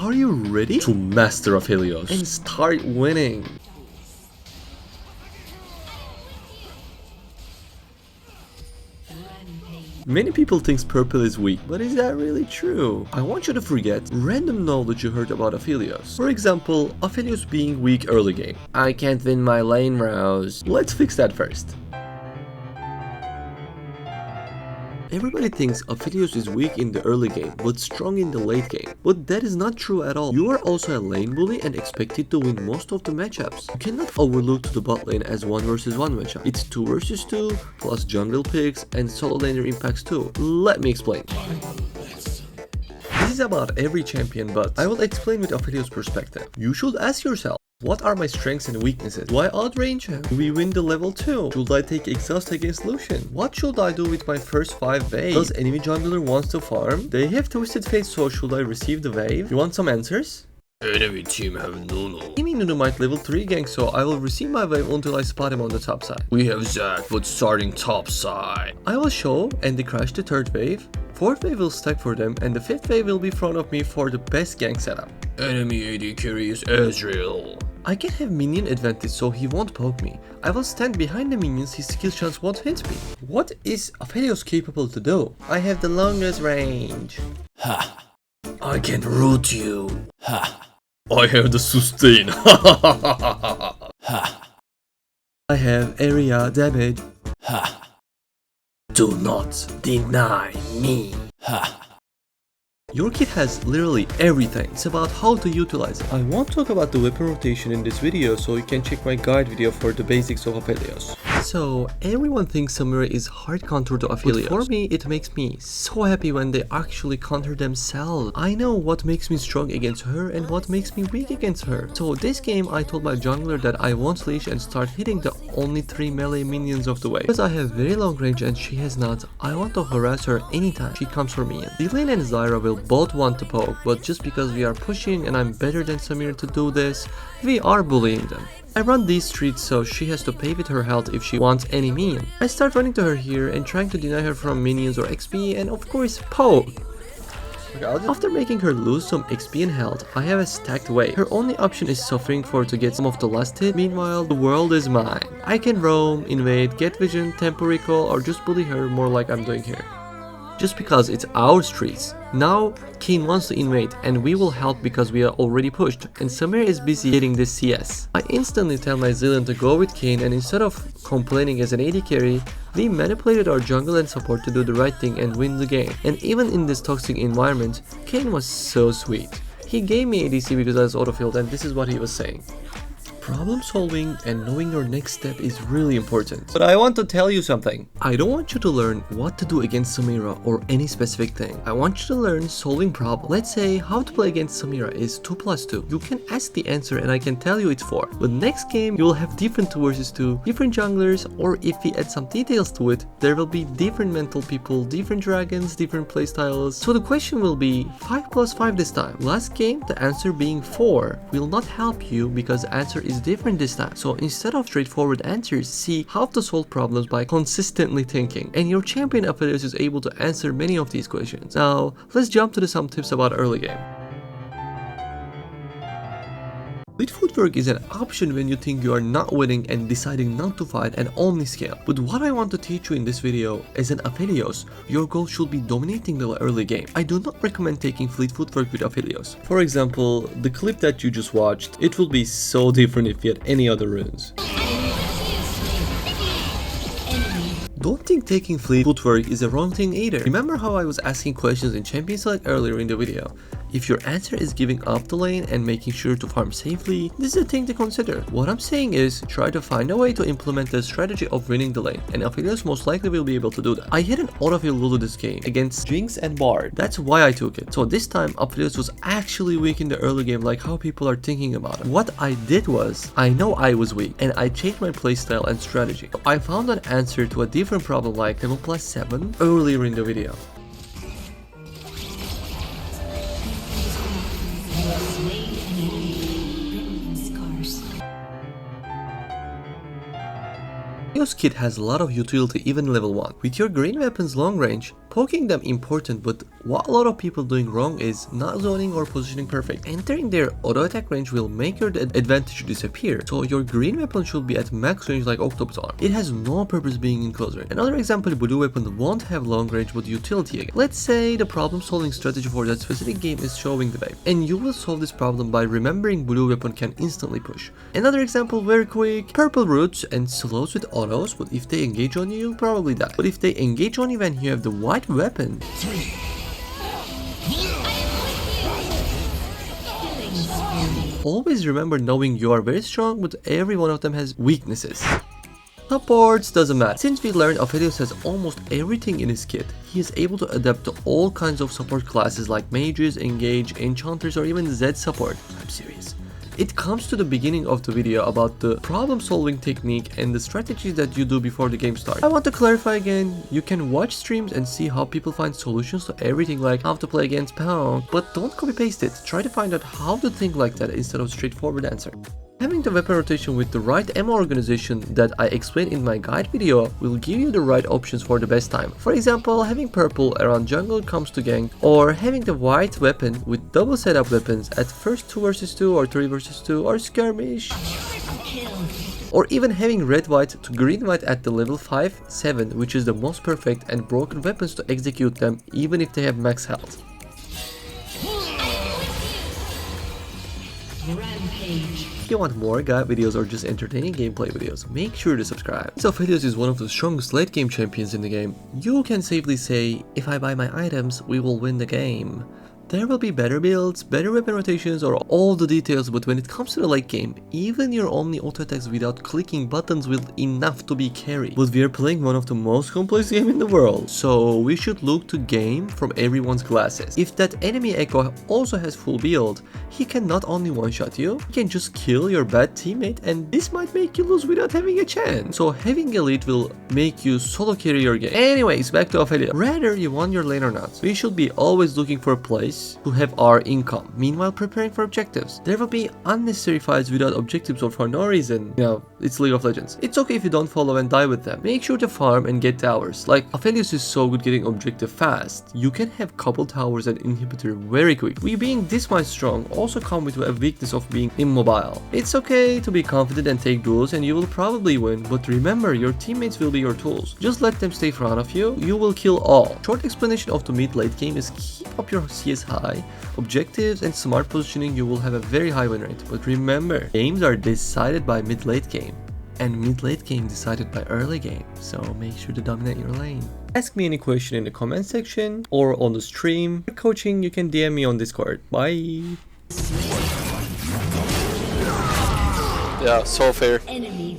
Are you ready to master Aphelios and start winning? Many people think purple is weak, but is that really true? I want you to forget random knowledge you heard about Aphelios. For example, Aphelios being weak early game. I can't win my lane rows. Let's fix that first. Everybody thinks Aphelios is weak in the early game, but strong in the late game. But that is not true at all. You are also a lane bully and expected to win most of the matchups. You cannot overlook to the bot lane as 1 versus 1 matchup. It's 2 versus 2, plus jungle picks and solo laner impacts too. Let me explain. This is about every champion, but I will explain with Aphelios' perspective. You should ask yourself, what are my strengths and weaknesses? Do I outrange him? Do we win the level 2? Should I take exhaust against Lucian? What should I do with my first 5 waves? Does enemy jungler wants to farm? They have twisted fate, so should I receive the wave? You want some answers? Enemy team have Nunu. Enemy Nunu might level 3 gank, so I will receive my wave until I spot him on the top side. We have Zac, but starting top side. I will show and they crash the 3rd wave. 4th wave will stack for them, and the 5th wave will be in front of me for the best gank setup. Enemy AD carry is Ezreal. I can have minion advantage, so he won't poke me. I will stand behind the minions, his skill chance won't hit me. What is Aphelios capable to do? I have the longest range. Ha! I can root you. Ha! I have the sustain. Ha! I have area damage. Ha! Do not deny me. Ha! Your kit has literally everything. It's about how to utilize it. I won't talk about the weapon rotation in this video, so you can check my guide video for the basics of Aphelios. So, everyone thinks Samira is hard counter to Aphelios. But for me, it makes me so happy when they actually counter themselves. I know what makes me strong against her and what makes me weak against her. So this game, I told my jungler that I won't leash and start hitting the only 3 melee minions of the wave. Because I have very long range and she has not, I want to harass her anytime she comes for me. Dylan and Zyra will both want to poke, but just because we are pushing and I'm better than Samir to do this, we are bullying them. I run these streets, so she has to pay with her health if she wants any minion. I start running to her here and trying to deny her from minions or XP and of course poke. After making her lose some XP and health, I have a stacked wave. Her only option is suffering for to get some of the last hit. Meanwhile, the world is mine. I can roam, invade, get vision, tempo recall, or just bully her more like I'm doing here. Just because it's our streets. Now, Kayn wants to invade and we will help because we are already pushed and Samir is busy getting this CS. I instantly tell my Zillion to go with Kayn and instead of complaining as an AD carry, we manipulated our jungle and support to do the right thing and win the game. And even in this toxic environment, Kayn was so sweet. He gave me ADC because I was autofilled and this is what he was saying. Problem solving and knowing your next step is really important. But I want to tell you something. I don't want you to learn what to do against Samira or any specific thing. I want you to learn solving problems. Let's say how to play against Samira is 2 plus 2. You can ask the answer and I can tell you it's 4. But next game you will have different 2 versus 2, different junglers, or if we add some details to it, there will be different mental people, different dragons, different playstyles. So the question will be 5 plus 5 this time. Last game, the answer being 4 will not help you because the answer is different this time. So instead of straightforward answers, see how to solve problems by consistently thinking. And your champion Aphelios is able to answer many of these questions. Now, let's jump to some tips about early game. Lead footwork is an option when you think you are not winning and deciding not to fight and only scale. But what I want to teach you in this video, as an Aphelios, your goal should be dominating the early game. I do not recommend taking fleet footwork with Aphelios. For example, the clip that you just watched, it will be so different if you had any other runes. Don't think taking fleet footwork is a wrong thing either. Remember how I was asking questions in Champion Select earlier in the video? If your answer is giving up the lane and making sure to farm safely, this is a thing to consider. What I'm saying is, try to find a way to implement the strategy of winning the lane, and Aphelios most likely will be able to do that. I had an autofill Lulu this game against Jinx and Bard. That's why I took it. So this time, Aphelios was actually weak in the early game like how people are thinking about it. What I did was, I know I was weak, and I changed my playstyle and strategy. I found an answer to a different problem like level plus 7 earlier in the video. Aphelios kit has a lot of utility even level 1. With your green weapons long range, Poking them important, but what a lot of people doing wrong is not zoning or positioning perfect. Entering their auto attack range will make your advantage disappear, so your green weapon should be at max range like Octopus arm. It has no purpose being in close range. Another example, blue weapon won't have long range but utility again. Let's say the problem solving strategy for that specific game is showing the wave, and you will solve this problem by remembering blue weapon can instantly push. Another example, very quick, purple roots and slows with autos, but if they engage on you, you'll probably die. But if they engage on you when you have the white weapon, always remember knowing you are very strong, but every one of them has weaknesses. Supports doesn't matter. Since we learned Aphelios has almost everything in his kit, he is able to adapt to all kinds of support classes like mages, engage, enchanters, or even Z support. I'm serious. It comes to the beginning of the video about the problem solving technique and the strategies that you do before the game starts. I want to clarify again, you can watch streams and see how people find solutions to everything like how to play against Pound, but don't copy paste it. Try to find out how to think like that instead of straightforward answer. Having the weapon rotation with the right ammo organization that I explained in my guide video will give you the right options for the best time. For example, having purple around jungle comes to gank, or having the white weapon with double setup weapons at first 2 vs 2 or 3 vs 2 or skirmish. Or even having red white to green white at the level 5, 7, which is the most perfect and broken weapons to execute them even if they have max health. Rampage. If you want more guide videos or just entertaining gameplay videos, make sure to subscribe. Since Aphelios is one of the strongest late game champions in the game, you can safely say, if I buy my items, we will win the game. There will be better builds, better weapon rotations, or all the details, but when it comes to the late game, even your only auto attacks without clicking buttons will enough to be carry. But we are playing one of the most complex games in the world, so we should look to game from everyone's glasses. If that enemy Echo also has full build, he can not only one-shot you, he can just kill your bad teammate, and this might make you lose without having a chance. So having elite will make you solo carry your game. Anyways, back to Aphelios. Rather you want your lane or not, we should be always looking for a place to have our income, meanwhile preparing for objectives. There will be unnecessary fights without objectives or for no reason. You know, it's League of Legends. It's okay if you don't follow and die with them. Make sure to farm and get towers. Like, Aphelios is so good getting objective fast. You can have couple towers and inhibitor very quick. We being this much strong also come with a weakness of being immobile. It's okay to be confident and take duels and you will probably win, but remember your teammates will be your tools. Just let them stay in front of you, you will kill all. Short explanation of the mid-late game is keep up your CS high, objectives and smart positioning, you will have a very high win rate. But remember, games are decided by mid-late game, and mid-late game decided by early game, so make sure to dominate your lane. Ask me any question in the comment section or on the stream. For coaching, you can DM me on Discord. Bye! Yeah, so fair. Enemy